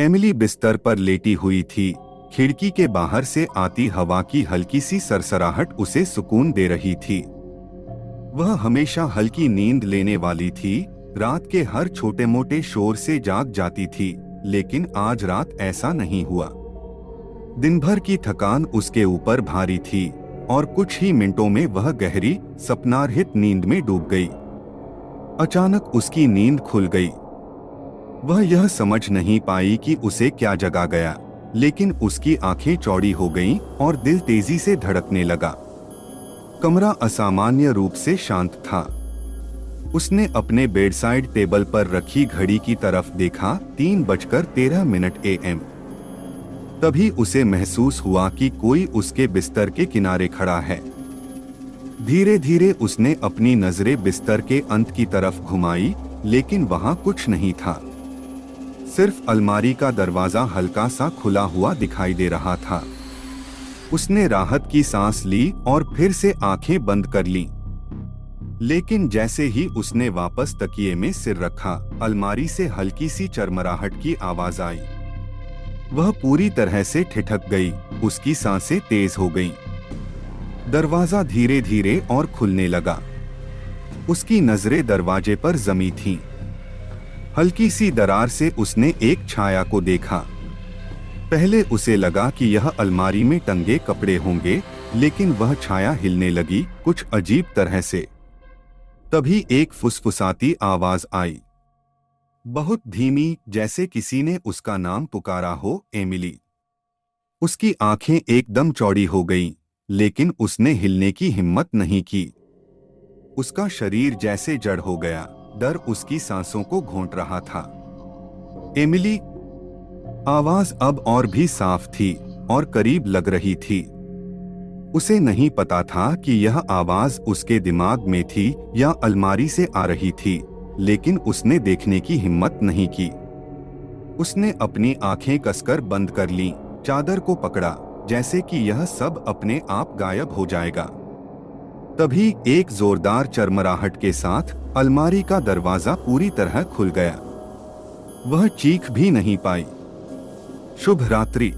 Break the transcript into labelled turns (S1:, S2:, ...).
S1: Emily बिस्तर पर लेटी हुई थी। खिड़की के बाहर से आती हवा की हल्की सी सरसराहट उसे सुकून दे रही थी। वह हमेशा हल्की नींद लेने वाली थी, रात के हर छोटे मोटे शोर से जाग जाती थी, लेकिन आज रात ऐसा नहीं हुआ। दिन भर की थकान उसके ऊपर भारी थी और कुछ ही मिनटों में वह गहरी सपनारहित नींद में डूब गई। अचानक उसकी नींद खुल गई। वह यह समझ नहीं पाई कि उसे क्या जगा गया, लेकिन उसकी आंखें चौड़ी हो गईं और दिल तेजी से धड़कने लगा। कमरा असामान्य रूप से शांत था। उसने अपने बेडसाइड टेबल पर रखी घड़ी की तरफ देखा। 3:13 AM। तभी उसे महसूस हुआ कि कोई उसके बिस्तर के किनारे खड़ा है। धीरे धीरे उसने अपनी नजरें बिस्तर के अंत की तरफ घुमाई, लेकिन वहां कुछ नहीं था। सिर्फ अलमारी का दरवाजा हल्का सा खुला हुआ दिखाई दे रहा था। उसने राहत की सांस ली और फिर से आंखें बंद कर लीं। लेकिन जैसे ही उसने वापस तकिए में सिर रखा, अलमारी से हल्की सी चरमराहट की आवाज आई। वह पूरी तरह से ठिठक गई। उसकी सांसें तेज हो गईं। दरवाजा धीरे धीरे और खुलने लगा। उसकी नजरें दरवाजे पर जमी थीं। हल्की सी दरार से उसने एक छाया को देखा। पहले उसे लगा कि यह अलमारी में टंगे कपड़े होंगे, लेकिन वह छाया हिलने लगी, कुछ अजीब तरह से। तभी एक फुसफुसाती आवाज आई, बहुत धीमी, जैसे किसी ने उसका नाम पुकारा हो, एमिली। उसकी आंखें एकदम चौड़ी हो गईं, लेकिन उसने हिलने की हिम्मत नहीं की। उसका शरीर जैसे जड़ हो गया। डर उसकी सांसों को घोंट रहा था। एमिली। आवाज अब और भी साफ थी और करीब लग रही थी। उसे नहीं पता था कि यह आवाज उसके दिमाग में थी या अलमारी से आ रही थी, लेकिन उसने देखने की हिम्मत नहीं की। उसने अपनी आंखें कसकर बंद कर लीं, चादर को पकड़ा, जैसे कि यह सब अपने आप गायब हो जाएगा। तभी एक जोरदार चरमराहट के साथ अलमारी का दरवाजा पूरी तरह खुल गया। वह चीख भी नहीं पाई। शुभ रात्रि।